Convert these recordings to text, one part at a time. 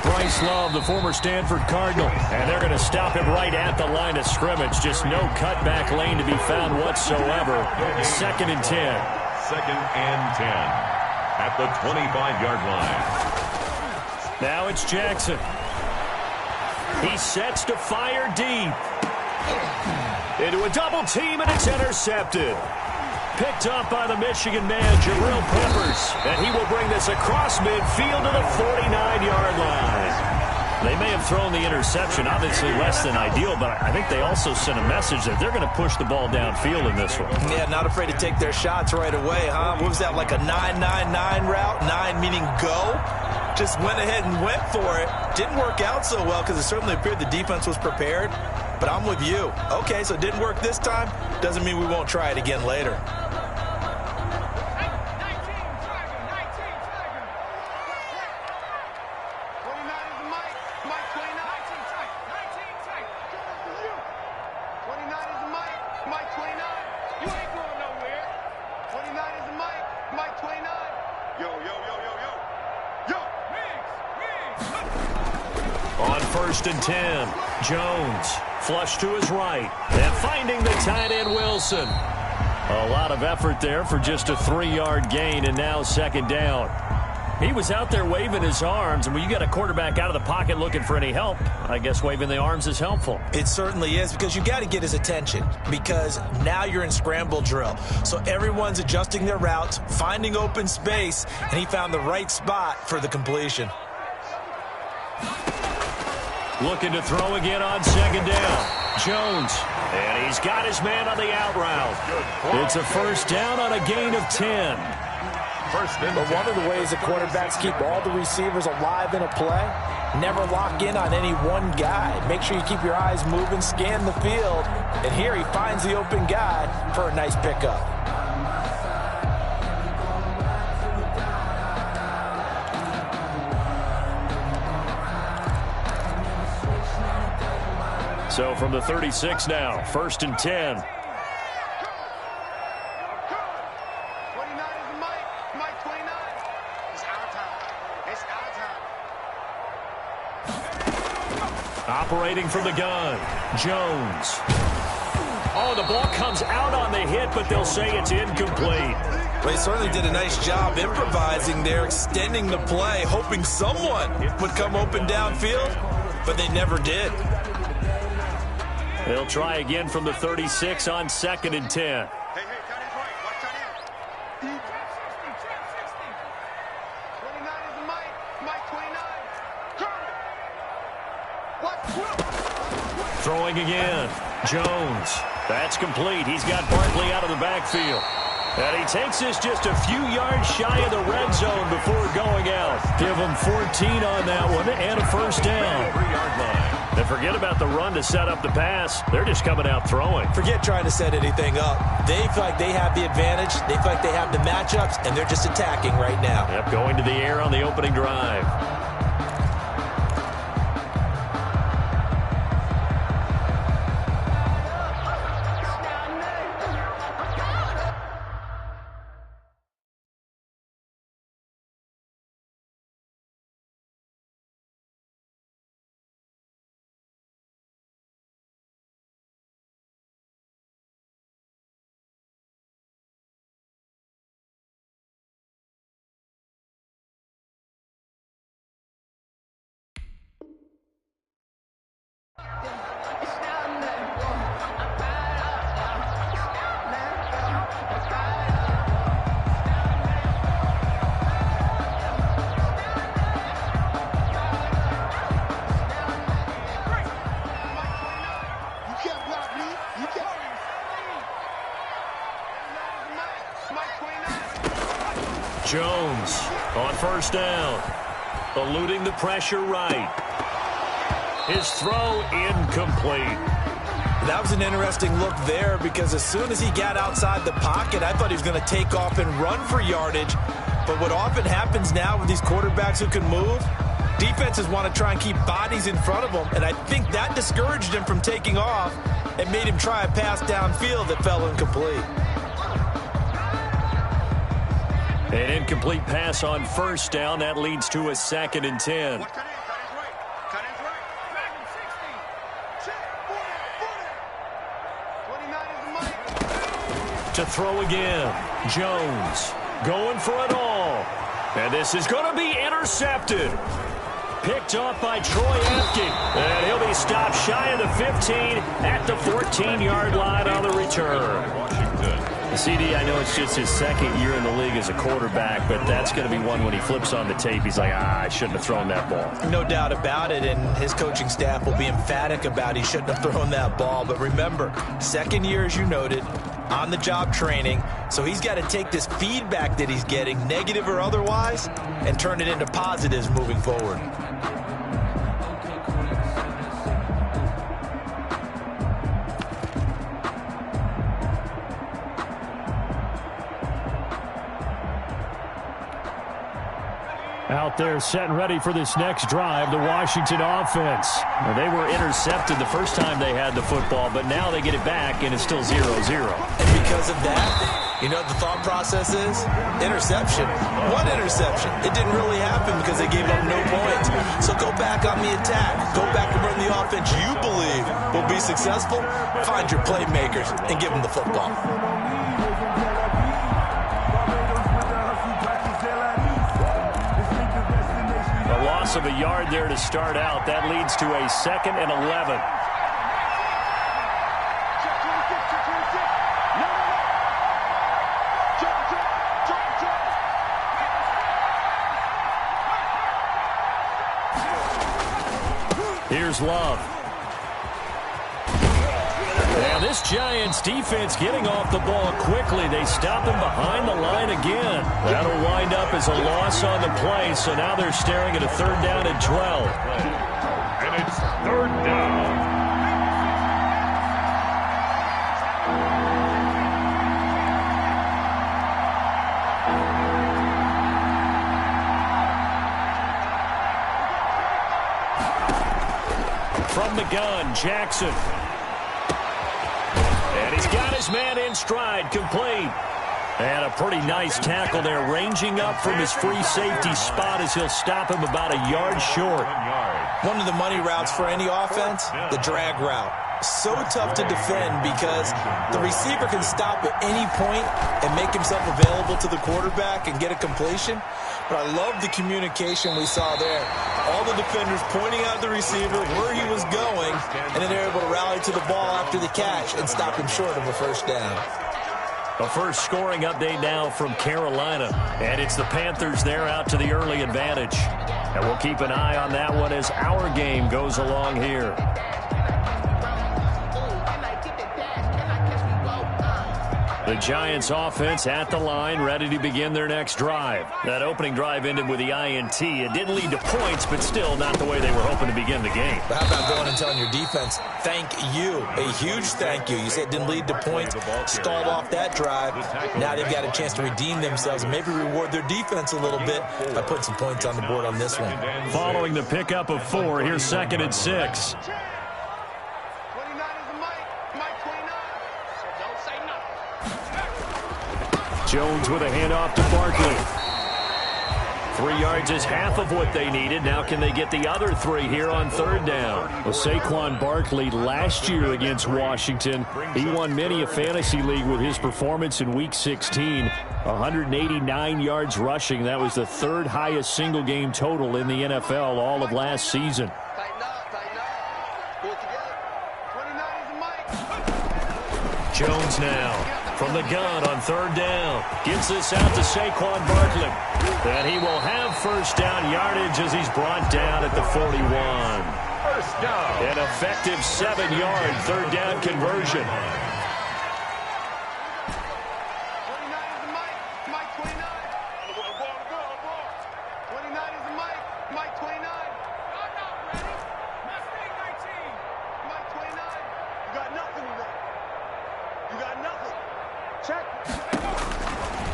Bryce Love, the former Stanford Cardinal. And they're going to stop him right at the line of scrimmage. Just no cutback lane to be found whatsoever. 2nd and 10. 2nd and 10 at the 25-yard line. Now it's Jackson. He sets to fire deep. Into a double team, and it's intercepted. Picked up by the Michigan man, Jabril Peppers. And he will bring this across midfield to the 49-yard line. They may have thrown the interception, obviously less than ideal, but I think they also sent a message that they're going to push the ball downfield in this one. Yeah, not afraid to take their shots right away, huh? What was that, like a 9-9-9 route? 9 meaning go? Just went ahead and went for it. Didn't work out so well because it certainly appeared the defense was prepared. But I'm with you. Okay, so it didn't work this time. Doesn't mean we won't try it again later. On 1st and 10, Jones flush to his right, and finding the tight end Wilson. A lot of effort there for just a 3-yard gain, and now 2nd down. He was out there waving his arms, and when you got a quarterback out of the pocket looking for any help, I guess waving the arms is helpful. It certainly is, because you got to get his attention, because now you're in scramble drill. So everyone's adjusting their routes, finding open space, and he found the right spot for the completion. Looking to throw again on 2nd down. Jones. And he's got his man on the out route. It's a 1st down on a gain of 10. But one of the ways the quarterbacks keep all the receivers alive in a play, never lock in on any one guy. Make sure you keep your eyes moving, scan the field. And here he finds the open guy for a nice pickup. So from the 36 now, 1st and 10. Operating from the gun, Jones. Oh, the ball comes out on the hit, but they'll say it's incomplete. They certainly did a nice job improvising there, extending the play, hoping someone would come open downfield, but they never did. They'll try again from the 36 on 2nd and 10. Throwing again. Jones. That's complete. He's got Barkley out of the backfield. And he takes this just a few yards shy of the red zone before going out. Give him 14 on that one and a 1st down. 3-yard line. And forget about the run to set up the pass. They're just coming out throwing. Forget trying to set anything up. They feel like they have the advantage. They feel like they have the matchups, and they're just attacking right now. Yep, going to the air on the opening drive. Jones on 1st down, eluding the pressure right. His throw incomplete. That was an interesting look there, because as soon as he got outside the pocket, I thought he was going to take off and run for yardage. But what often happens now with these quarterbacks who can move, defenses want to try and keep bodies in front of them, and I think that discouraged him from taking off and made him try a pass downfield that fell incomplete. An incomplete pass on 1st down. That leads to a 2nd and 10. To throw again. Jones going for it all. And this is going to be intercepted. Picked off by Troy Apke. And he'll be stopped shy of the 15 at the 14-yard line on the return. CD, I know it's just his second year in the league as a quarterback, but that's going to be one when he flips on the tape. He's like, I shouldn't have thrown that ball. No doubt about it, and his coaching staff will be emphatic about he shouldn't have thrown that ball. But remember, second year, as you noted, on-the-job training, so he's got to take this feedback that he's getting, negative or otherwise, and turn it into positives moving forward. Out there set and ready for this next drive, the Washington offense. Well, they were intercepted the first time they had the football, but now they get it back, and it's still 0-0. And because of that, you know what the thought process is? Interception. One interception. It didn't really happen because they gave up no points. So go back on the attack. Go back and run the offense you believe will be successful. Find your playmakers and give them the football. Loss of a yard there to start out. That leads to a 2nd and 11. Here's Love. And this Giants defense getting off the ball quickly. They stop him behind the line again. That'll wind up as a loss on the play, so now they're staring at a 3rd down and 12. And it's 3rd down. From the gun, Jackson. And he's got his man in stride, complete. And a pretty nice tackle there, ranging up from his free safety spot as he'll stop him about a yard short. One of the money routes for any offense, the drag route. So tough to defend because the receiver can stop at any point and make himself available to the quarterback and get a completion. But I love the communication we saw there. All the defenders pointing out the receiver where he was going, and then they're able to rally to the ball after the catch and stop him short of a 1st down. A first scoring update now from Carolina. And it's the Panthers there out to the early advantage. And we'll keep an eye on that one as our game goes along here. The Giants offense at the line, ready to begin their next drive. That opening drive ended with the INT. It didn't lead to points, but still not the way they were hoping to begin the game. But how about going and telling your defense, thank you, a huge thank you. You said it didn't lead to points, stalled off that drive. Now they've got a chance to redeem themselves and maybe reward their defense a little bit by putting some points on the board on this one. Following the pickup of 4, here's 2nd and 6. Jones with a handoff to Barkley. 3 yards is half of what they needed. Now can they get the other 3 here on 3rd down? Well, Saquon Barkley last year against Washington, he won many a fantasy league with his performance in Week 16. 189 yards rushing. That was the 3rd highest single game total in the NFL all of last season. Jones now. From the gun on 3rd down. Gets this out to Saquon Barkley. And he will have 1st down yardage as he's brought down at the 41. 1st down. An effective 7-yard 3rd down conversion.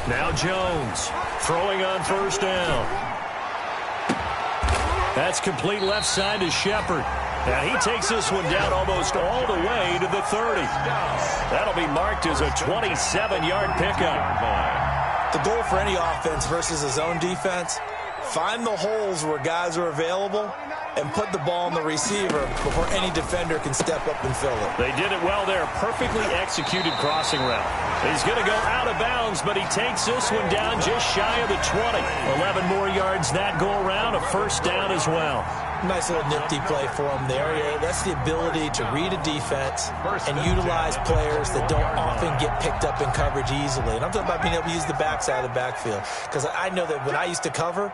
Now Jones throwing on 1st down. That's complete left side to Shepard. And he takes this one down almost all the way to the 30. That'll be marked as a 27-yard pickup. The goal for any offense versus his own defense, Find the holes where guys are available and put the ball on the receiver before any defender can step up and fill it. They did it well there. Perfectly executed crossing route. He's going to go out of bounds, but he takes this one down just shy of the 20. 11 more yards that go around. A first down as well. Nice little nifty play for him there. Yeah, that's the ability to read a defense and utilize players that don't often get picked up in coverage easily. And I'm talking about being able to use the backside of the backfield. Because I know that when I used to cover,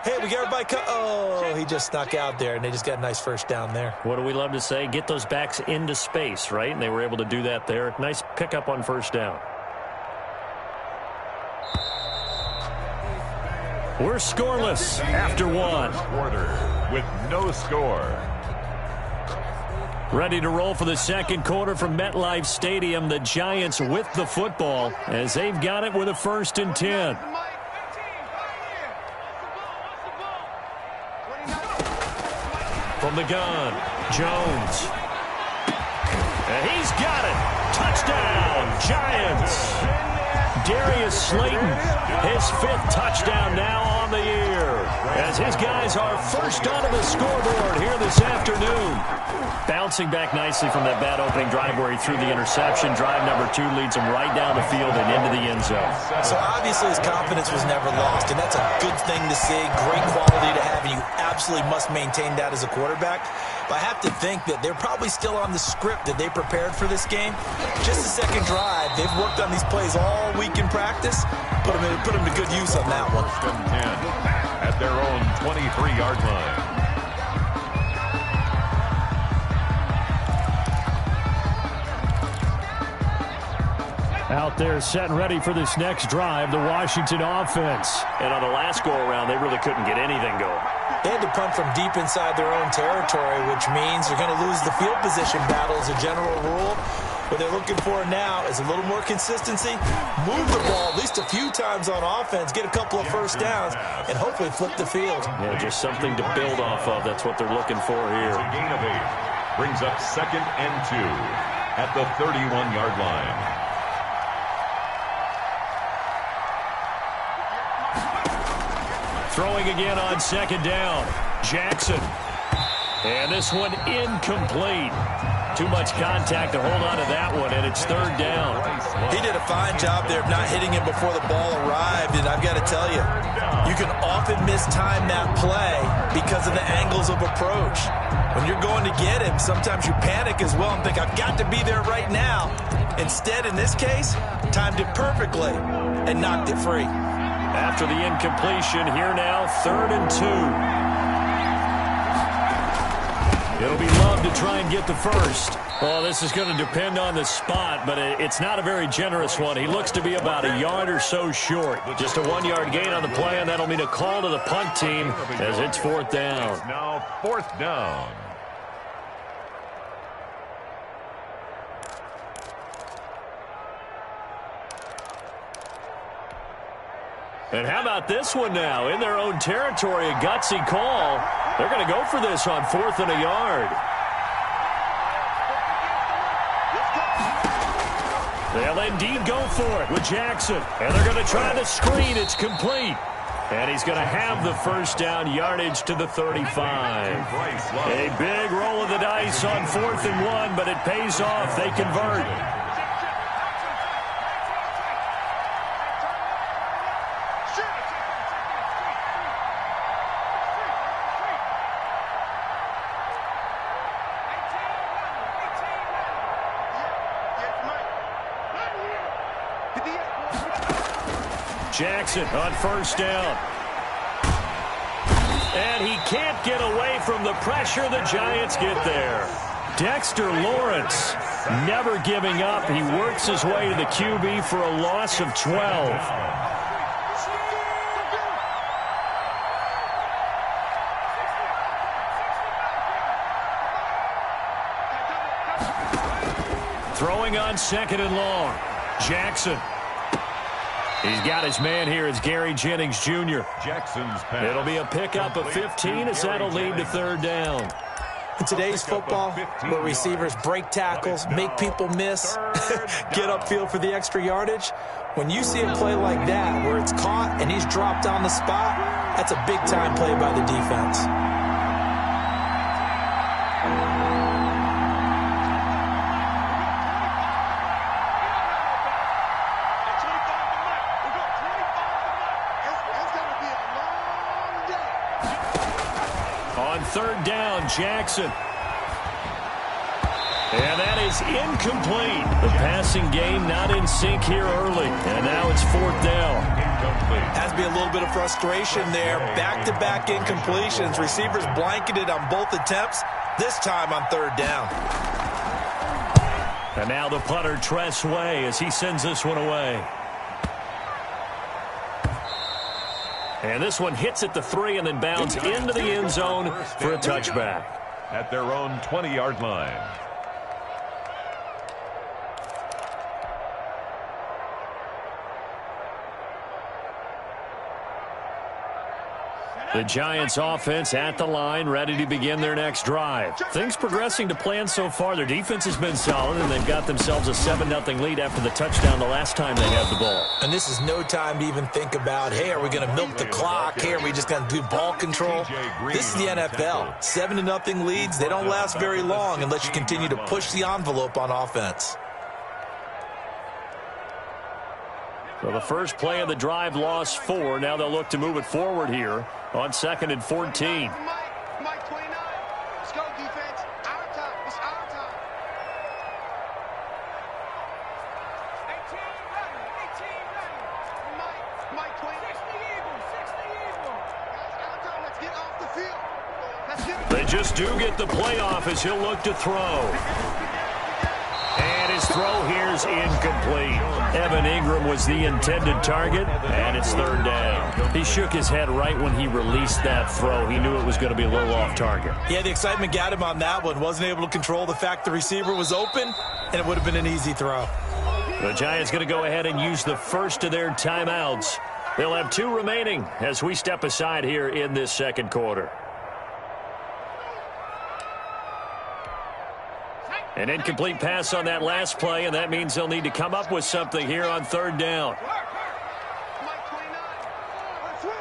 hey, we got everybody oh, he just snuck out there, and they just got a nice first down there. What do we love to say? Get those backs into space, right? And they were able to do that there. Nice pickup on first down. We're scoreless after one. Quarter with no score. Ready to roll for the second quarter from MetLife Stadium. The Giants with the football as they've got it with a 1st and 10. From the gun, Jones. And he's got it. Touchdown, Giants. Darius Slayton, his 5th touchdown now on the year, as his guys are first onto the scoreboard here this afternoon. Bouncing back nicely from that bad opening drive where he threw the interception. Drive number 2 leads him right down the field and into the end zone. So obviously his confidence was never lost, and that's a good thing to see. Great quality to have, and you absolutely must maintain that as a quarterback. But I have to think that they're probably still on the script that they prepared for this game. Just the second drive, they've worked on these plays all week in practice. Put them to good use on that one. 1st and 10 at their own 23-yard line. Out there set and ready for this next drive, the Washington offense. And on the last go-around, they really couldn't get anything going. They had to punt from deep inside their own territory, which means they're going to lose the field position battle as a general rule. What they're looking for now is a little more consistency, move the ball at least a few times on offense, get a couple of first downs, and hopefully flip the field. Yeah, just something to build off of. That's what they're looking for here. A gain of 8 brings up 2nd and 2 at the 31-yard line. Throwing again on 2nd down. Jackson. And this one incomplete. Too much contact to hold on to that one, and it's 3rd down. He did a fine job there of not hitting him before the ball arrived, and I've got to tell you, you can often mistime that play because of the angles of approach. When you're going to get him, sometimes you panic as well and think, I've got to be there right now. Instead, in this case, timed it perfectly and knocked it free. After the incompletion, here now, 3rd and 2. It'll be Love to try and get the first. Well, this is going to depend on the spot, but it's not a very generous one. He looks to be about a yard or so short. Just a 1-yard gain on the play, and that'll mean a call to the punt team as it's 4th down. It's now 4th down. And how about this one now? In their own territory, a gutsy call. They're going to go for this on 4th and a yard. They'll indeed go for it with Jackson. And they're going to try the screen. It's complete. And he's going to have the first down, yardage to the 35. A big roll of the dice on 4th and 1, but it pays off. They convert. Jackson on 1st down. And he can't get away from the pressure. The Giants get there. Dexter Lawrence never giving up. He works his way to the QB for a loss of 12. Throwing on 2nd and long. Jackson. He's got his man here. It's Gary Jennings Jr. Jackson's pass. It'll be a pickup of 15 as that'll lead to 3rd down. In today's football, where receivers break tackles, make people miss, get upfield for the extra yardage, when you see a play like that where it's caught and he's dropped on the spot, That's a big-time play by the defense. On third down, Jackson. And that is incomplete. The passing game not in sync here early. And now it's fourth down. Has to be a little bit of frustration there. Back-to-back incompletions. Receivers blanketed on both attempts, this time on third down. And now the punter, Tress Way, as he sends this one away. And this one hits at the 3 and then bounds into the end zone for a touchback. At their own 20-yard line. The Giants offense at the line, ready to begin their next drive. Things progressing to plan so far. Their defense has been solid, and they've got themselves a 7-0 lead after the touchdown the last time they had the ball. And this is no time to even think about, hey, are we going to milk the clock? Hey, are we just going to do ball control? This is the NFL. 7-0 leads, they don't last very long unless you continue to push the envelope on offense. So the first play of the drive lost 4. Now they'll look to move it forward here on 2nd and 14. Mike 29. Let's go, defense. Our time. It's our time. 18 ready. Mike 20. 60 Eagle. Guys, our time. Let's get off the field. Let's get. They just do get the playoff as he'll look to throw. And his throw here's incomplete. Evan Ingram was the intended target, and it's third down. He shook his head right when he released that throw. He knew it was going to be a little off target. Yeah, the excitement got him on that one. Wasn't able to control the fact the receiver was open, and it would have been an easy throw. The Giants going to go ahead and use the first of their timeouts. They'll have 2 remaining as we step aside here in this second quarter. An incomplete pass on that last play, and that means they'll need to come up with something here on third down. Mike 29. Switch.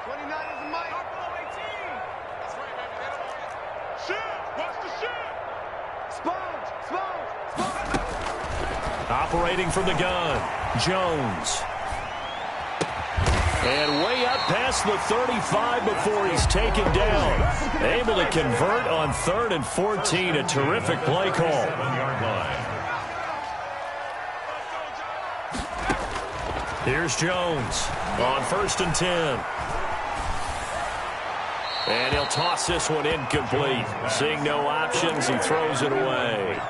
29 is the Mike. 18. That's right, baby. Shit. Watch the shit. Sponge. Operating from the gun, Jones. And way up past the 35 before he's taken down. Able to convert on 3rd and 14. A terrific play call. Here's Jones on 1st and 10. And he'll toss this one incomplete. Seeing no options, he throws it away.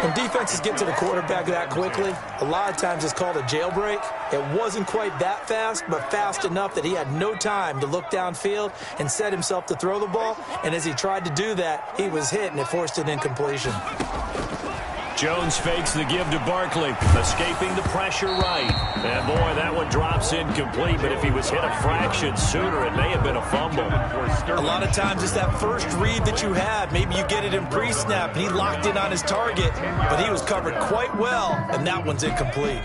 When defenses get to the quarterback that quickly, a lot of times it's called a jailbreak. It wasn't quite that fast, but fast enough that he had no time to look downfield and set himself to throw the ball. And as he tried to do that, he was hit, and it forced an incompletion. Jones fakes the give to Barkley, escaping the pressure right. And boy, that one drops incomplete, but if he was hit a fraction sooner, it may have been a fumble. A lot of times it's that first read that you have. Maybe you get it in pre-snap, and he locked in on his target, but he was covered quite well, and that one's incomplete.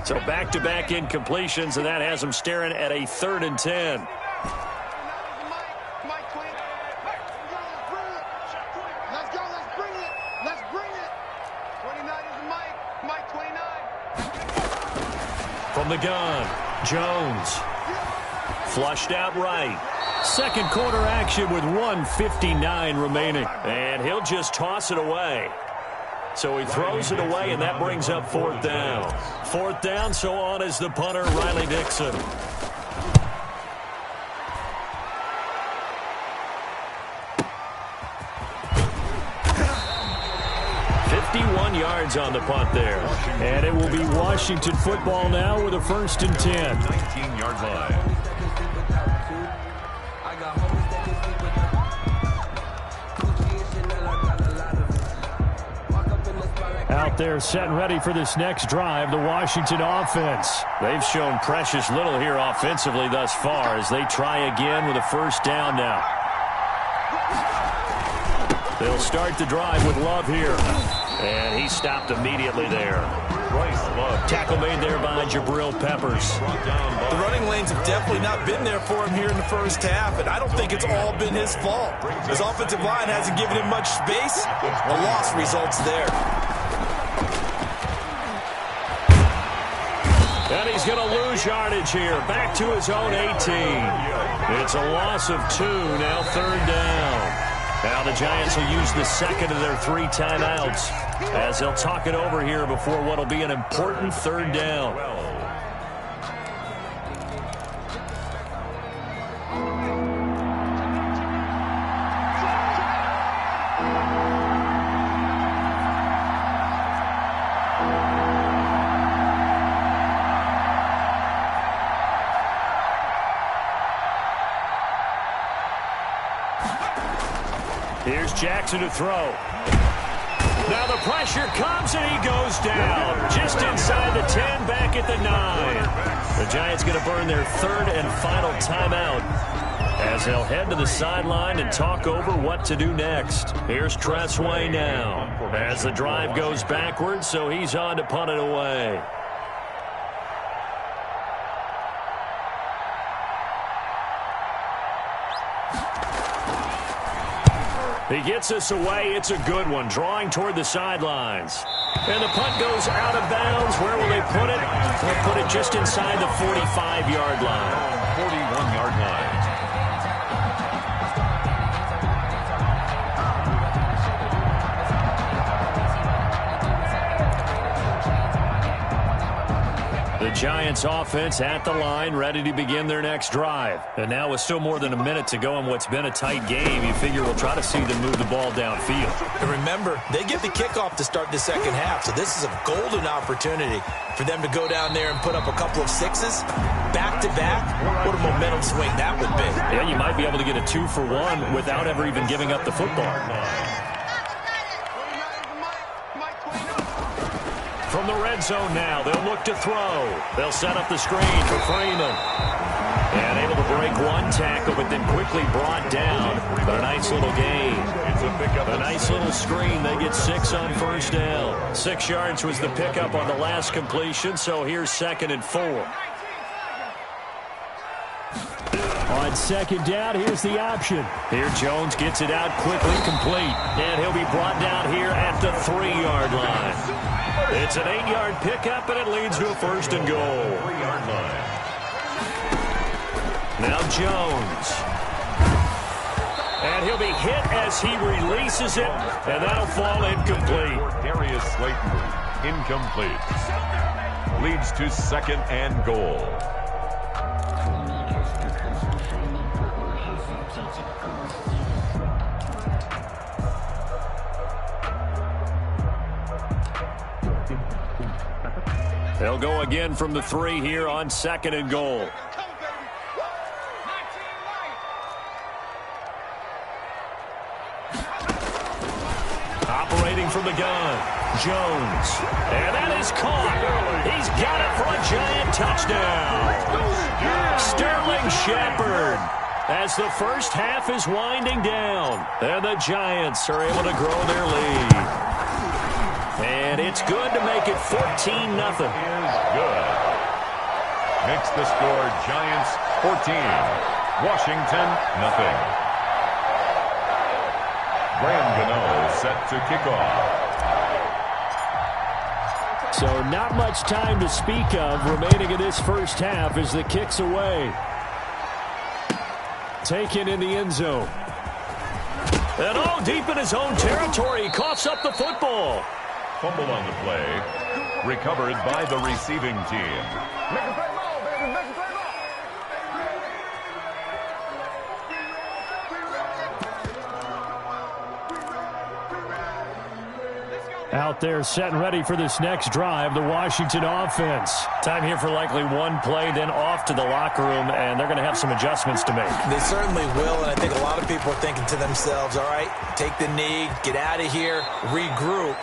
So back-to-back incompletions, and that has him staring at a 3rd and 10. From the gun, Jones. Flushed out right. Second quarter action with 1:59 remaining. And he'll just toss it away. So he throws it away, and that brings up 4th down. 4th down, so on is the punter, Riley Dixon. Yards on the punt there. And it will be Washington football now with a 1st and 10. 19-yard line. Out there set and ready for this next drive, the Washington offense. They've shown precious little here offensively thus far as they try again with a 1st down now. They'll start the drive with Love here. And he stopped immediately there. Tackle made there by Jabril Peppers. The running lanes have definitely not been there for him here in the first half, and I don't think it's all been his fault. His offensive line hasn't given him much space. A loss results there. And he's going to lose yardage here. Back to his own 18. It's a loss of 2, now third down. Now the Giants will use the second of their 3 timeouts as they'll talk it over here before what will be an important third down. Here's Jackson to throw. Now the pressure comes and he goes down. Just inside the 10, back at the 9. The Giants going to burn their third and final timeout as they'll head to the sideline and talk over what to do next. Here's Tressway now as the drive goes backwards, so he's on to punt it away. He gets us away. It's a good one. Drawing toward the sidelines. And the punt goes out of bounds. Where will they put it? They'll put it just inside the 45-yard line. 41-yard line. The Giants offense at the line, ready to begin their next drive. And now with still more than a minute to go in what's been a tight game, you figure we'll try to see them move the ball downfield. And remember, they get the kickoff to start the second half, so this is a golden opportunity for them to go down there and put up a couple of 6s back-to-back. What a momentum swing that would be. Yeah, you might be able to get a 2-for-1 without ever even giving up the football. From the red zone now, they'll look to throw. They'll set up the screen for Freeman. And able to break one tackle, but then quickly brought down. But a nice little gain. A nice little screen. They get 6 on first down. 6 yards was the pickup on the last completion, so here's 2nd and 4. On second down, here's the option. Here Jones gets it out quickly, complete. And he'll be brought down here at the 3-yard line. It's an 8-yard pickup, and it leads to a 1st and goal. 3-yard line. Now Jones. And he'll be hit as he releases it, and that'll fall incomplete. Darius Slayton, incomplete. Leads to 2nd and goal. They'll go again from the 3 here on 2nd and goal. Operating from the gun, Jones. And that is caught. He's got it for a Giant touchdown. Sterling Shepard as the first half is winding down. And the Giants are able to grow their lead. And it's good to make it 14-0. Good. Makes the score Giants 14, Washington nothing. Graham Gano set to kick off. So not much time to speak of remaining in this first half as the kick's away. Taken in the end zone. And all deep in his own territory, he coughs up the football. Fumble on the play. Recovered by the receiving team. Out there set and ready for this next drive, the Washington offense. Time here for likely one play, then off to the locker room, and they're going to have some adjustments to make. They certainly will, and I think a lot of people are thinking to themselves, all right, take the knee, get out of here, regroup.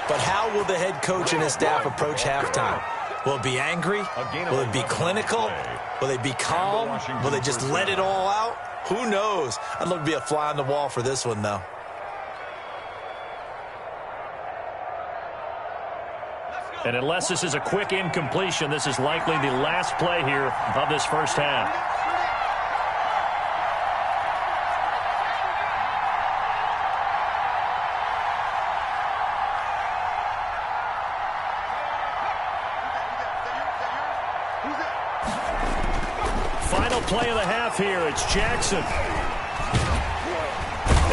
But how will the head coach and his staff approach halftime? Will it be angry? Will it be clinical? Will they be calm? Will they just let it all out? Who knows? I'd love to be a fly on the wall for this one, though. And unless this is a quick incompletion, this is likely the last play here of this first half. Final play of the half here. It's Jackson.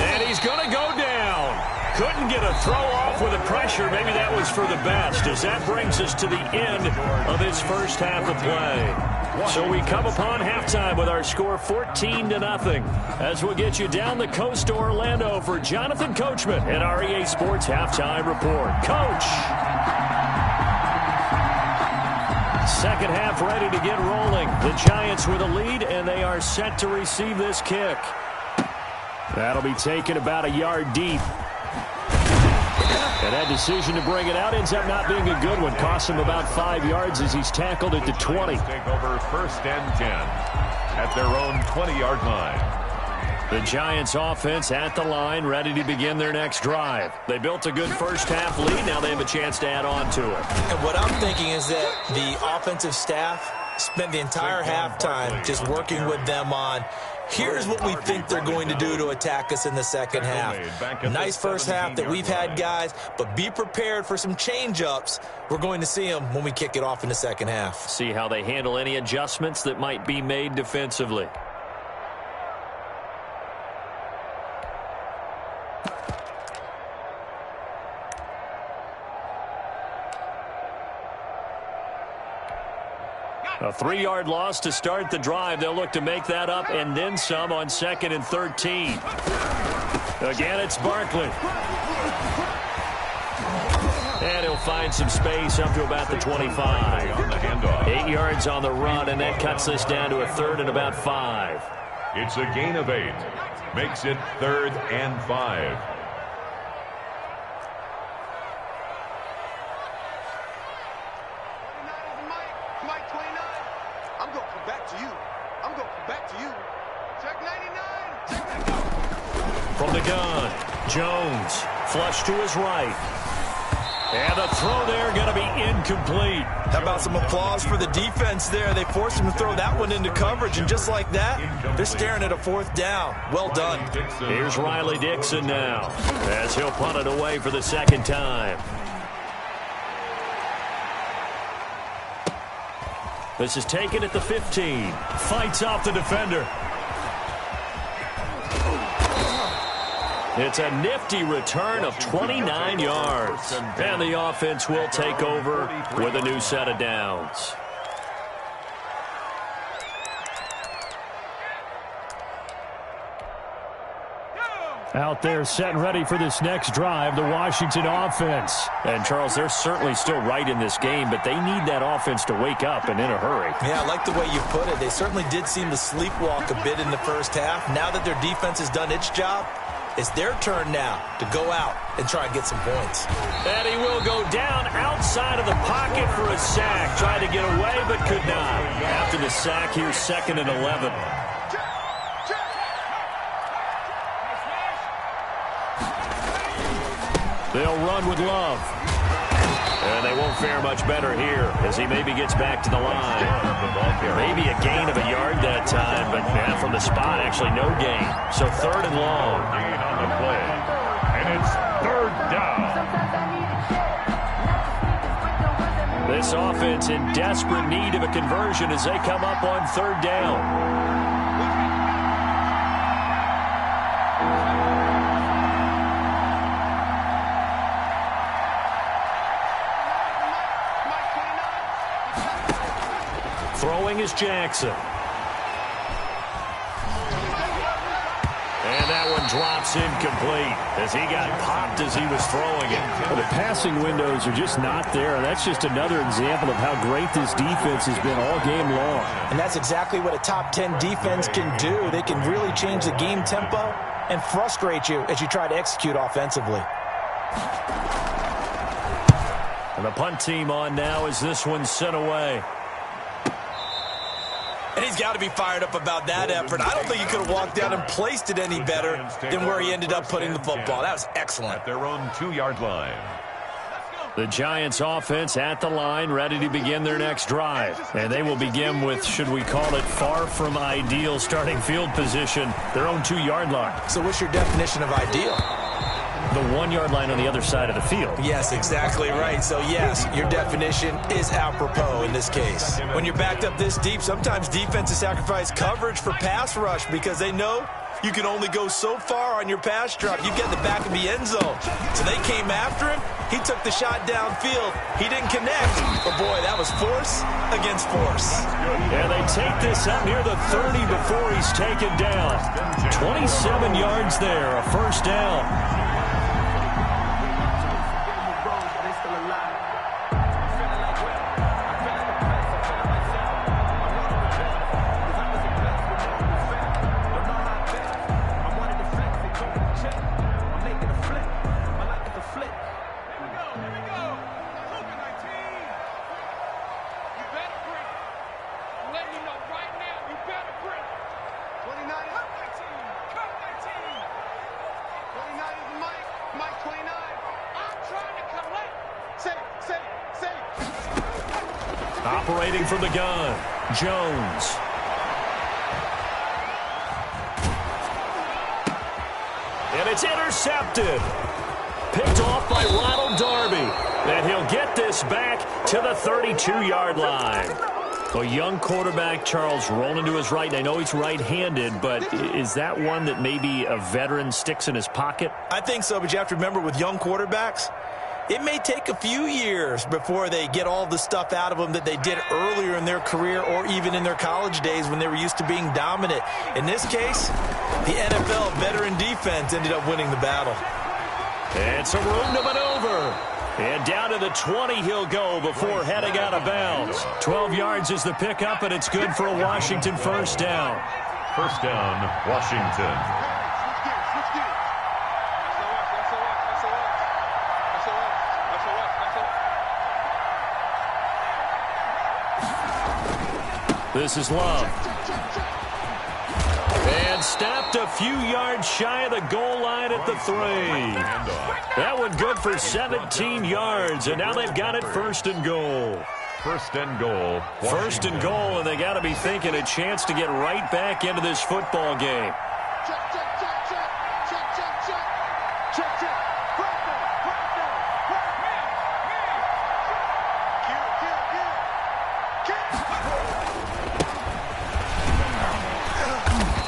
And he's going to go down. Couldn't get a throw off with the pressure. Maybe that was for the best, as that brings us to the end of this first half of play. So we come upon halftime with our score 14-0. As we'll get you down the coast to Orlando for Jonathan Coachman and our EA Sports Halftime Report. Coach! Second half ready to get rolling. The Giants with a lead, and they are set to receive this kick. That'll be taken about a yard deep. And that decision to bring it out ends up not being a good one. Costs him about 5 yards as he's tackled at the 20. Take over 1st and 10 at their own 20-yard line. The Giants offense at the line, ready to begin their next drive. They built a good first half lead. Now they have a chance to add on to it. And what I'm thinking is that the offensive staff spent the entire halftime just working with them on, here's what we think they're going to do to attack us in the second half. Nice first half that we've had, guys, but be prepared for some change-ups. We're going to see them when we kick it off in the second half. See how they handle any adjustments that might be made defensively. A 3-yard loss to start the drive. They'll look to make that up and then some on 2nd and 13. Again, it's Barkley. And he'll find some space up to about the 25. 8 yards on the run, and that cuts us down to a 3rd and about 5. It's a gain of 8. Makes it 3rd and 5. From the gun, Jones, flush to his right. And the throw there going to be incomplete. How about some applause for the defense there? They forced him to throw that one into coverage, and just like that, they're staring at a 4th down. Well done. Here's Riley Dixon now, as he'll punt it away for the 2nd time. This is taken at the 15. Fights off the defender. It's a nifty return of 29 yards. And the offense will take over with a new set of downs. Out there set and ready for this next drive, the Washington offense. And, Charles, they're certainly still right in this game, but they need that offense to wake up and in a hurry. Yeah, I like the way you put it. They certainly did seem to sleepwalk a bit in the first half. Now that their defense has done its job, it's their turn now to go out and try and get some points. And he will go down outside of the pocket for a sack. Tried to get away, but could not. After the sack, here's 2nd and 11. They'll run with Love. And they won't fare much better here as he maybe gets back to the line. Maybe a gain of a yard that time, but from the spot, actually no gain. So 3rd and long. Gain on the play. And it's 3rd down. This offense in desperate need of a conversion as they come up on 3rd down. Throwing is Jackson. And that one drops incomplete as he got popped as he was throwing it. Well, the passing windows are just not there, and that's just another example of how great this defense has been all game long. And that's exactly what a top 10 defense can do. They can really change the game tempo and frustrate you as you try to execute offensively. And the punt team on now as this one's sent away. And he's got to be fired up about that effort. I don't think he could have walked down and placed it any better than where he ended up putting the football. That was excellent. At their own 2-yard line. The Giants offense at the line, ready to begin their next drive. And they will begin with, should we call it, far from ideal starting field position, their own 2-yard line. So what's your definition of ideal? The 1-yard line on the other side of the field. Yes, exactly right. So, yes, your definition is apropos in this case. When you're backed up this deep, sometimes defenses sacrifice coverage for pass rush because they know you can only go so far on your pass drop. You get in the back of the end zone. So they came after him. He took the shot downfield. He didn't connect. But, boy, that was force against force. And they take this up near the 30 before he's taken down. 27 yards there, a first down. Operating from the gun, Jones. And it's intercepted. Picked off by Ronald Darby. And he'll get this back to the 32-yard line. A young quarterback, Charles, rolling to his right. I know he's right-handed, but is that one that maybe a veteran sticks in his pocket? I think so, but you have to remember with young quarterbacks, it may take a few years before they get all the stuff out of them that they did earlier in their career or even in their college days when they were used to being dominant. In this case, the NFL veteran defense ended up winning the battle. And some room to maneuver. And down to the 20 he'll go before heading out of bounds. 12 yards is the pickup, and it's good for a Washington first down. First down, Washington. This is Love. And stopped a few yards shy of the goal line at the 3. That one good for 17 yards, and now they've got it first and goal. First and goal. Washington. First and goal, and they got to be thinking a chance to get right back into this football game.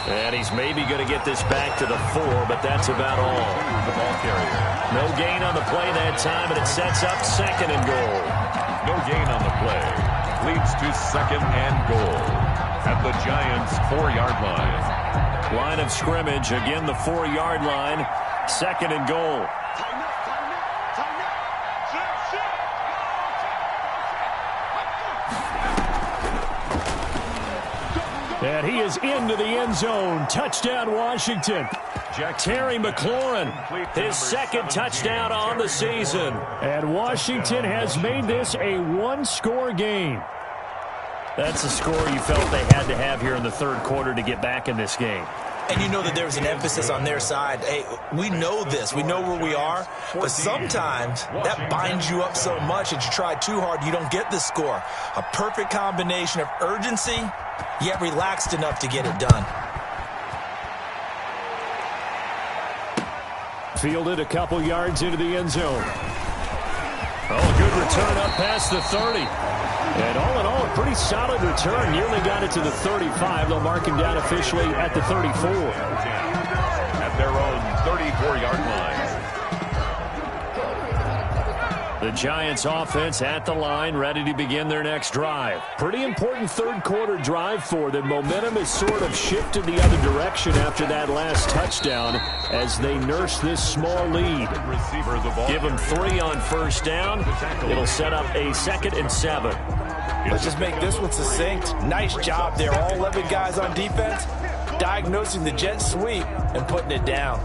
And he's maybe going to get this back to the 4, but that's about all. The ball carrier. No gain on the play that time, and it sets up second and goal. No gain on the play. Leads to second and goal at the Giants' 4-yard line. Line of scrimmage, again the 4-yard line. Second and goal. And he is into the end zone. Touchdown, Washington. Terry McLaurin, his second touchdown on the season. And Washington has made this a one-score game. That's a score you felt they had to have here in the third quarter to get back in this game. And you know that there's an emphasis on their side. Hey, we know this. We know where we are. But sometimes that binds you up so much that you try too hard, you don't get the score. A perfect combination of urgency, yet relaxed enough to get it done. Fielded a couple yards into the end zone. Oh, good return up past the 30. And all in all, a pretty solid return. Nearly got it to the 35. They'll mark him down officially at the 34. At their own 34-yard line. The Giants offense at the line, ready to begin their next drive. Pretty important third quarter drive for them. Momentum has sort of shifted the other direction after that last touchdown as they nurse this small lead. Give them 3 on first down. It'll set up a 2nd and 7. Let's just make this one succinct. Nice job there. All 11 guys on defense diagnosing the jet sweep and putting it down.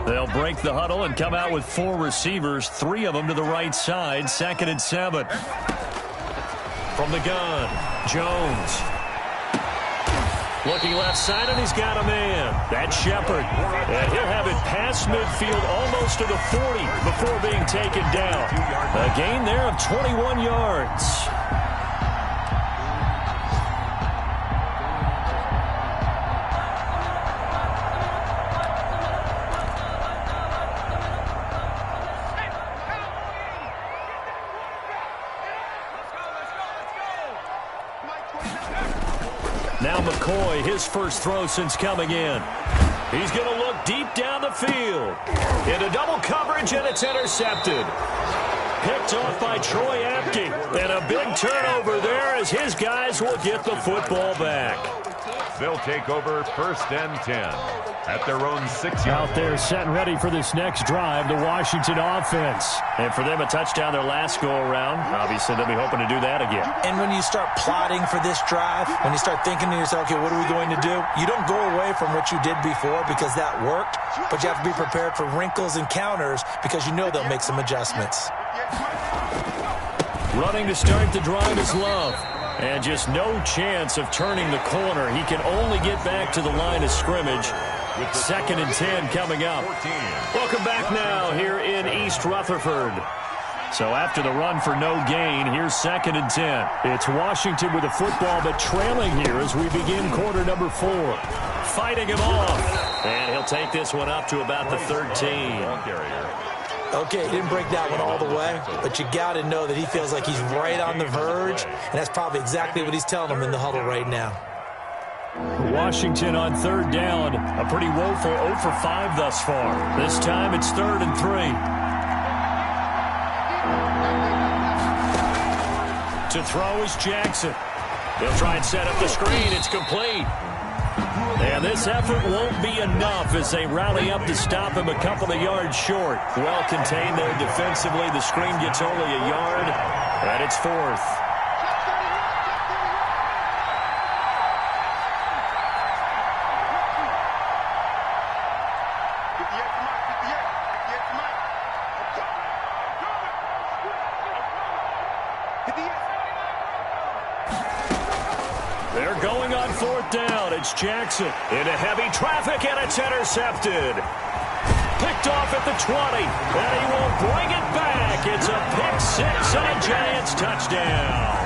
They'll break the huddle and come out with 4 receivers, 3 of them to the right side. 2nd and 7. From the gun, Jones. Looking left side, and he's got a man. That's Shepard. And he'll have it past midfield almost to the 40 before being taken down. A gain there of 21 yards. Now McCoy, his first throw since coming in. He's going to look deep down the field. Into double coverage, and it's intercepted. Picked off by Troy Apke. And a big turnover there as his guys will get the football back. They'll take over 1st and 10 at their own 6-yard. Out there set and ready for this next drive, the Washington offense. And for them, a touchdown their last go-around. Obviously, they'll be hoping to do that again. And when you start plotting for this drive, when you start thinking to yourself, okay, what are we going to do? You don't go away from what you did before because that worked, but you have to be prepared for wrinkles and counters because you know they'll make some adjustments. Running to start the drive is Love. And just no chance of turning the corner. He can only get back to the line of scrimmage. 2nd and 10 coming up. Welcome back now here in East Rutherford. So after the run for no gain, here's 2nd and 10. It's Washington with the football, but trailing here as we begin quarter number 4. Fighting him off. And he'll take this one up to about the 13. Okay, he didn't break that one all the way, but you got to know that he feels like he's right on the verge, and that's probably exactly what he's telling them in the huddle right now. Washington on 3rd down. A pretty woeful 0 for 5 thus far. This time it's 3rd and 3. To throw is Jackson. They'll try and set up the screen. It's complete. And this effort won't be enough as they rally up to stop him a couple of yards short. Well contained there defensively. The screen gets only a yard, and it's 4th. They're going on 4th down. It's Jackson into heavy traffic, and it's intercepted. Picked off at the 20, and he will bring it back. It's a pick 6 and a Giants touchdown.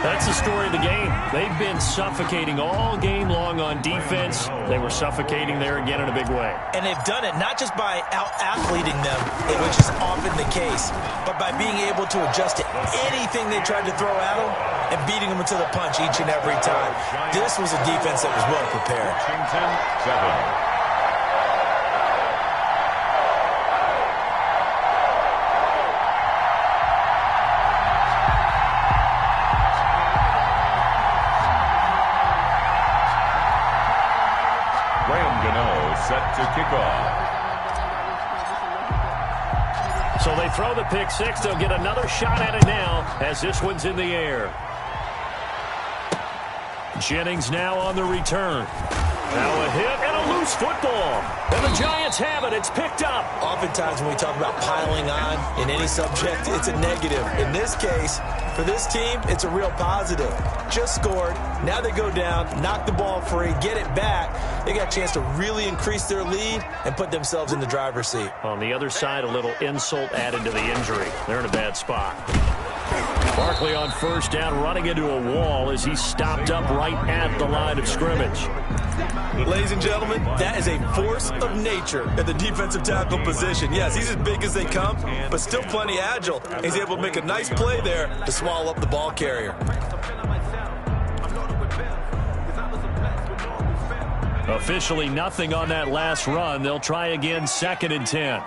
That's the story of the game. They've been suffocating all game long on defense. They were suffocating there again in a big way. And they've done it not just by out-athleting them, which is often the case, but by being able to adjust to anything they tried to throw at them and beating them to the punch each and every time. This was a defense that was well prepared. Washington 7. Set to kick off. So they throw the pick 6. They'll get another shot at it now as this one's in the air. Jennings now on the return. Now a hit and a loose football. And the Giants have it. It's picked up. Oftentimes when we talk about piling on in any subject, it's a negative. In this case, for this team, it's a real positive. Just scored. Now they go down, knock the ball free, get it back. They got a chance to really increase their lead and put themselves in the driver's seat. On the other side, a little insult added to the injury. They're in a bad spot. Barkley on 1st down, running into a wall as he's stopped up right at the line of scrimmage. Ladies and gentlemen, that is a force of nature at the defensive tackle position. Yes, he's as big as they come, but still plenty agile. He's able to make a nice play there to swallow up the ball carrier. Officially nothing on that last run. They'll try again, 2nd and 10.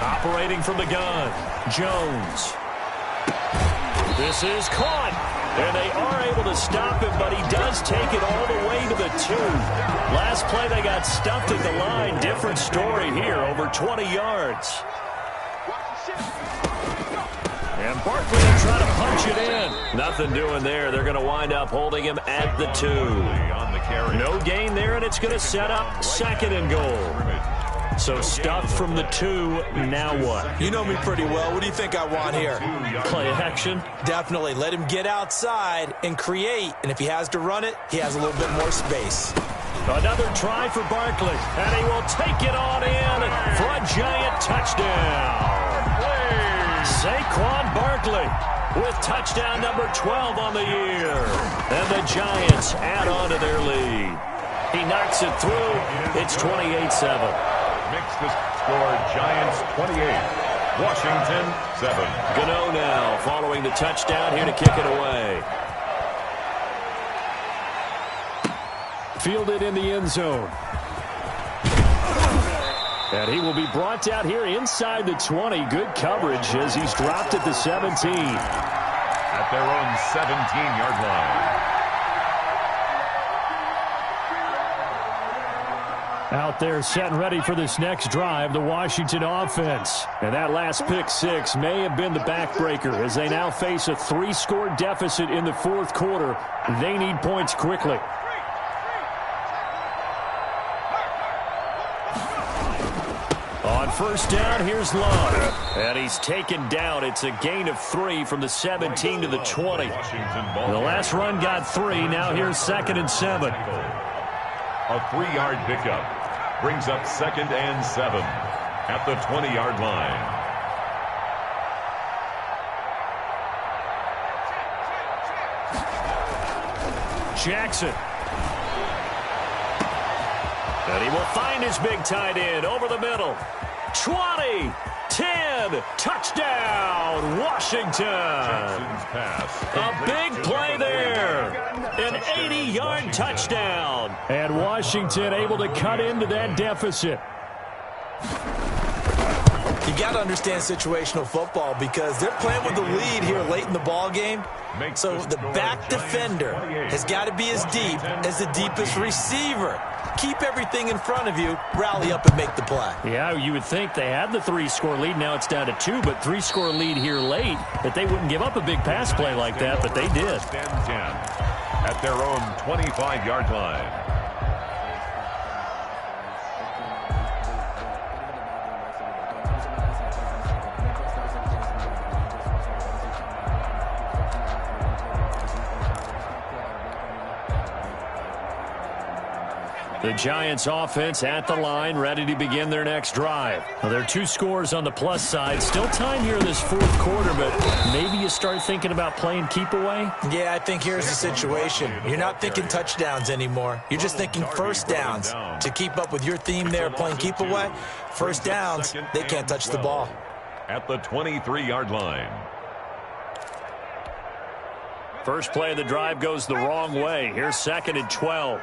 Operating from the gun, Jones. This is caught, and they are able to stop him, but he does take it all the way to the 2. Last play, they got stuffed at the line. Different story here, over 20 yards. And Barkley will try to punch it in. Nothing doing there. They're going to wind up holding him at the 2. No gain there, and it's going to set up 2nd and goal. So stuff from the 2. Now what? You know me pretty well. What do you think I want here? Play action? Definitely. Let him get outside and create. And if he has to run it, he has a little bit more space. Another try for Barkley. And he will take it on in for a giant touchdown. Saquon Barkley with touchdown number 12 on the year. And the Giants add on to their lead. He knocks it through. It's 28-7. Makes the score Giants 28. Washington 7. Gano now following the touchdown here to kick it away. Fielded in the end zone. And he will be brought down here inside the 20. Good coverage as he's dropped at the 17. At their own 17-yard line. Out there set and ready for this next drive, the Washington offense. And that last pick 6 may have been the backbreaker as they now face a 3-score deficit in the fourth quarter. They need points quickly. On first down, here's Love. And he's taken down. It's a gain of 3 from the 17 to the 20. The last run got 3. Now here's 2nd and 7. A 3-yard pickup brings up 2nd and 7 at the 20-yard line. Jackson. And he will find his big tight end over the middle. 20, 10, touchdown, Washington. Jackson's pass. A big play there. An 80-yard touchdown. And Washington able to cut into that deficit. You got to understand situational football because they're playing with the lead here late in the ball game. So the back defender has got to be as deep as the deepest receiver. Keep everything in front of you, rally up and make the play. Yeah, you would think they had the 3-score lead. Now it's down to 2, but 3-score lead here late, that they wouldn't give up a big pass play like that, but they did. 10 at their own 25-yard line. The Giants offense at the line, ready to begin their next drive. Well, there are 2 scores on the plus side. Still time here in this fourth quarter, but maybe you start thinking about playing keep away? Yeah, I think here's the situation. You're not thinking touchdowns anymore. You're just thinking first downs. To keep up with your theme there, playing keep away, first downs, they can't touch the ball. At the 23-yard line. First play of the drive goes the wrong way. Here's 2nd and 12.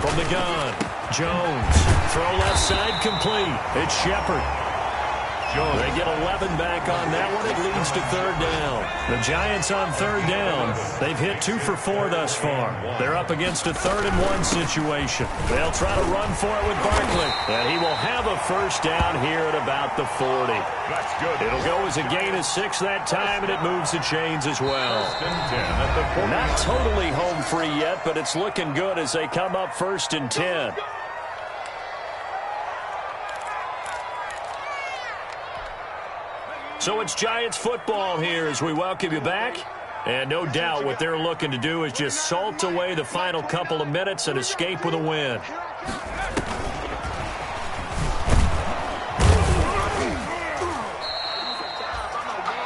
From the gun, Jones. Throw left side complete. It's Shepard. They get 11 back on that one. It leads to 3rd down. The Giants on 3rd down. They've hit 2 for 4 thus far. They're up against a 3rd and 1 situation. They'll try to run for it with Barkley. And he will have a first down here at about the 40. That's good. It'll go as a gain of 6 that time, and it moves the chains as well. First and 10 at the 40. Not totally home free yet, but it's looking good as they come up 1st and 10. So it's Giants football here as we welcome you back. And no doubt what they're looking to do is just salt away the final couple of minutes and escape with a win.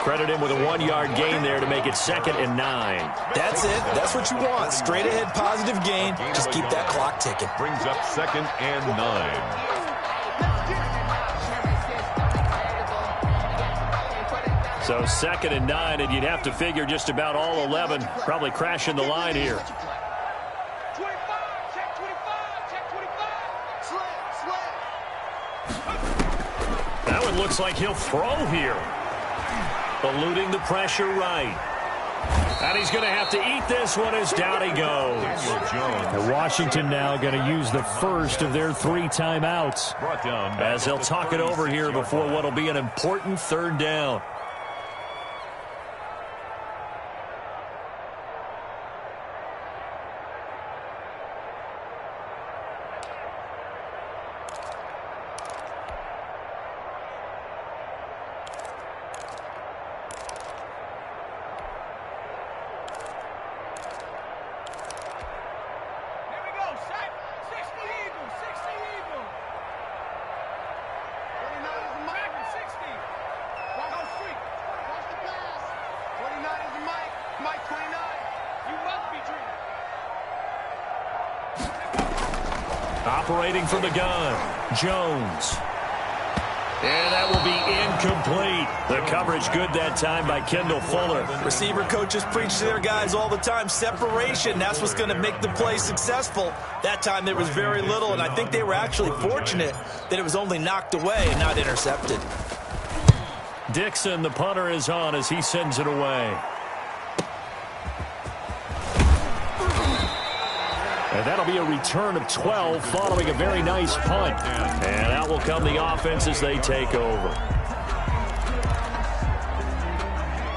Credit him with a 1-yard gain there to make it 2nd and 9. That's it. That's what you want. Straight ahead positive gain. Just keep that clock ticking. Brings up 2nd and 9. So 2nd and 9, and you'd have to figure just about all 11 probably crashing the line here. 25, check 25, check 25. That one looks like he'll throw here. Eluding the pressure right. And he's going to have to eat this one as down he goes. And Washington now going to use the first of their 3 timeouts. As they'll talk it over here before what will be an important 3rd down. operating from the gun. Jones. And that will be incomplete. The coverage good that time by Kendall Fuller. Receiver coaches preach to their guys all the time. Separation, that's what's going to make the play successful. That time there was very little, and I think they were actually fortunate that it was only knocked away and not intercepted. Dixon, the punter, is on as he sends it away. And that'll be a return of 12 following a very nice punt. And out will come the offense as they take over.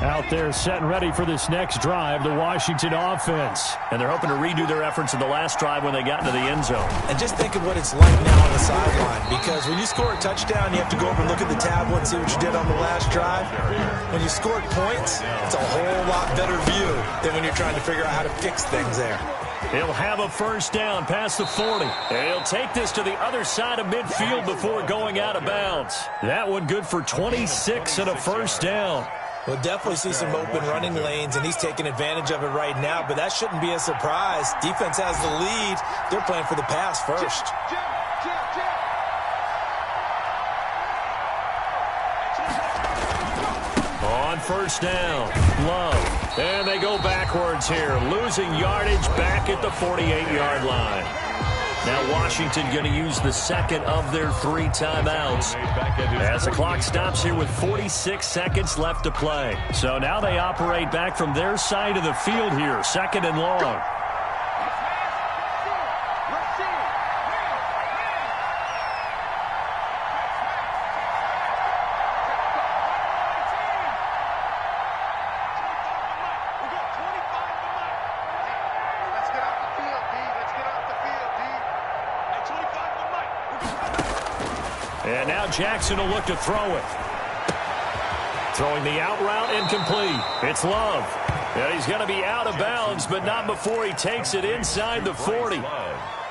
Out there set and ready for this next drive, the Washington offense. And they're hoping to redo their efforts in the last drive when they got into the end zone. And just think of what it's like now on the sideline. Because when you score a touchdown, you have to go over and look at the tablet and see what you did on the last drive. When you scored points, it's a whole lot better view than when you're trying to figure out how to fix things there. He'll have a first down past the 40. And he'll take this to the other side of midfield before going out of bounds. That one good for 26 and a first down. We'll definitely see some open running lanes, and he's taking advantage of it right now, but that shouldn't be a surprise. Defense has the lead. They're playing for the pass first. On first down, Love. And they go backwards here, losing yardage back at the 48-yard line. Now Washington going to use the second of their 3 timeouts as the clock stops here with 46 seconds left to play. So now they operate back from their side of the field here, second and long. And now Jackson will look to throw it. Throwing the out route incomplete. It's Love. And he's going to be out of bounds, but not before he takes it inside the 40.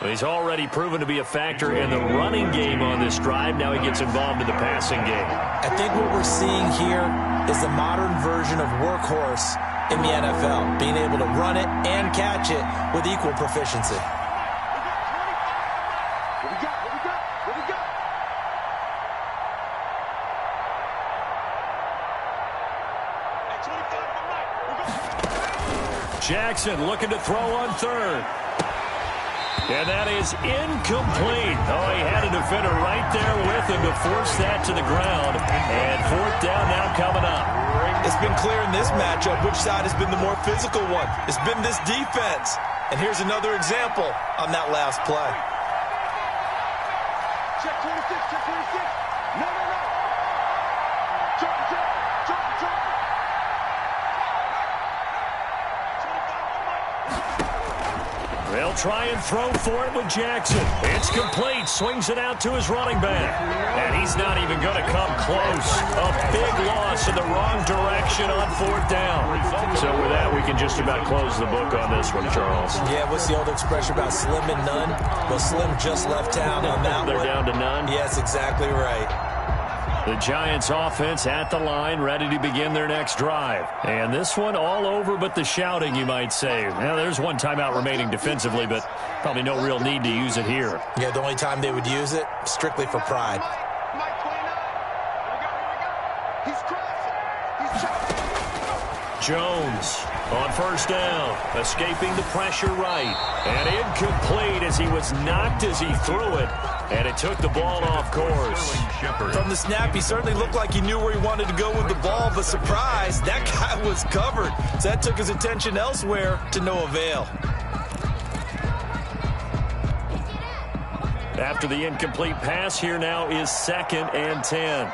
He's already proven to be a factor in the running game on this drive. Now he gets involved in the passing game. I think what we're seeing here is the modern version of workhorse in the NFL, being able to run it and catch it with equal proficiency. Jackson looking to throw on third. And that is incomplete. Oh, he had a defender right there with him to force that to the ground. And fourth down now coming up. It's been clear in this matchup which side has been the more physical one. It's been this defense. And here's another example on that last play. Check 26, check 26. No. Drop. They'll try and throw for it with Jackson. It's complete. Swings it out to his running back. And he's not even going to come close. A big loss in the wrong direction on fourth down. So with that, we can just about close the book on this one, Charles. Yeah, what's the old expression about slim and none? Well, Slim just left town on that one. They're down to none? Yes, exactly right. The Giants offense at the line, ready to begin their next drive. And this one all over but the shouting, you might say. Now, there's one timeout remaining defensively, but probably no real need to use it here. Yeah, the only time they would use it, strictly for pride. Jones on first down, escaping the pressure right. And incomplete as he was knocked as he threw it. And it took the ball off course. From the snap, he certainly looked like he knew where he wanted to go with the ball, but surprise, that guy was covered. So that took his attention elsewhere to no avail. After the incomplete pass, here now is 2nd and 10.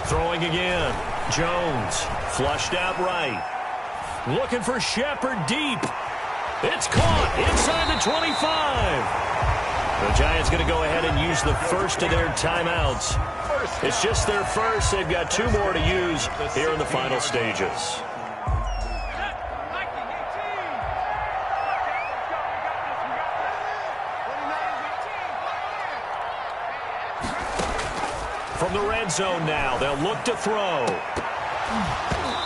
Throwing again. Jones flushed out right. Looking for Shepard deep. It's caught inside the 25. The Giants going to go ahead and use the first of their timeouts. It's just their first. They've got 2 more to use here in the final stages. from the red zone now. They'll look to throw.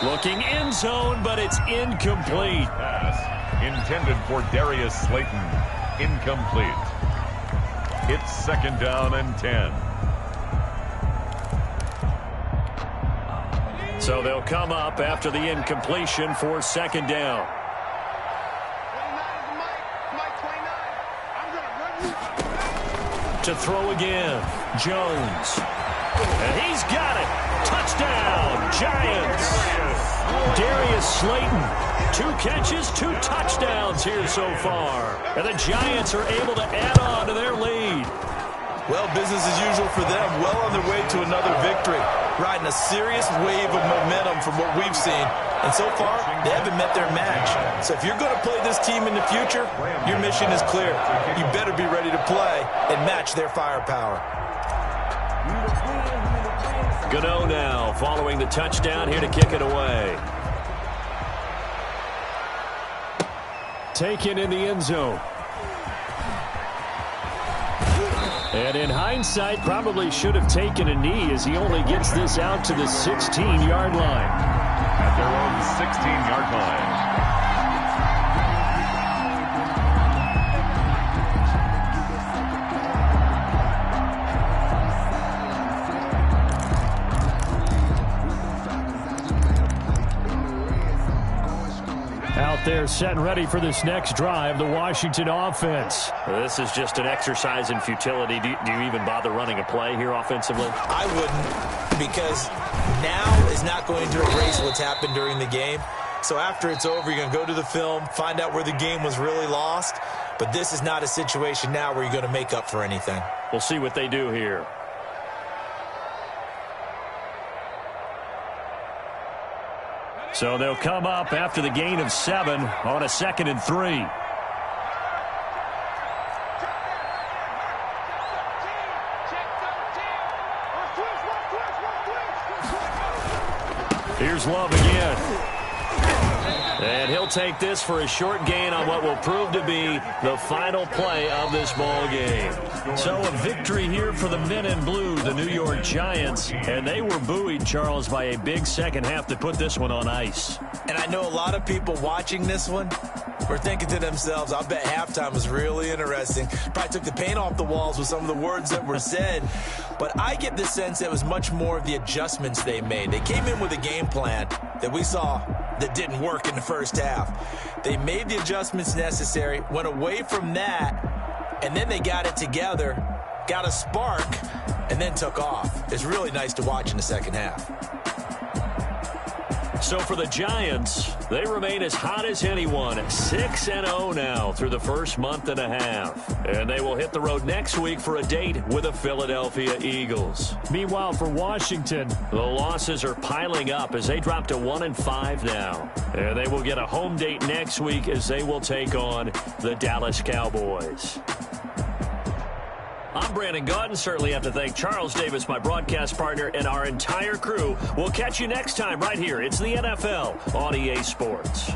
Looking end zone, but it's incomplete. Pass intended for Darius Slayton. Incomplete. It's 2nd down and 10. So they'll come up after the incompletion for 2nd down. To throw again, Jones. And he's got it. Touchdown, Giants. Darius Slayton, 2 catches, 2 touchdowns here so far. And the Giants are able to add on to their lead. Well, business as usual for them. Well on their way to another victory. Riding a serious wave of momentum from what we've seen. And so far, they haven't met their match. So if you're going to play this team in the future, your mission is clear. You better be ready to play and match their firepower. Gano now following the touchdown here to kick it away. Taken in the end zone. And in hindsight, probably should have taken a knee as he only gets this out to the 16-yard line. At their own 16-yard line. Out there set and ready for this next drive, the Washington offense. This is just an exercise in futility. Do you even bother running a play here offensively? I wouldn't, because now is not going to erase what's happened during the game. So after it's over, you're going to go to the film, find out where the game was really lost. But this is not a situation now where you're going to make up for anything. We'll see what they do here. So they'll come up after the gain of 7 on a 2nd and 3. Here's Love again. And he'll take this for a short gain on what will prove to be the final play of this ball game. So a victory here for the men in blue, the New York Giants. And they were buoyed, Charles, by a big second half to put this one on ice. And I know a lot of people watching this one were thinking to themselves, I'll bet halftime was really interesting. Probably took the paint off the walls with some of the words that were said. But I get the sense that it was much more of the adjustments they made. They came in with a game plan that we saw that didn't work in the first half. They made the adjustments necessary, went away from that, and then they got it together, got a spark, and then took off. It's really nice to watch in the second half. So for the Giants, they remain as hot as anyone, 6-0 now through the first month and a half. And they will hit the road next week for a date with the Philadelphia Eagles. Meanwhile, for Washington, the losses are piling up as they drop to 1-5 now. And they will get a home date next week as they will take on the Dallas Cowboys. I'm Brandon Gaudin. Certainly have to thank Charles Davis, my broadcast partner, and our entire crew. We'll catch you next time right here. It's the NFL on EA Sports.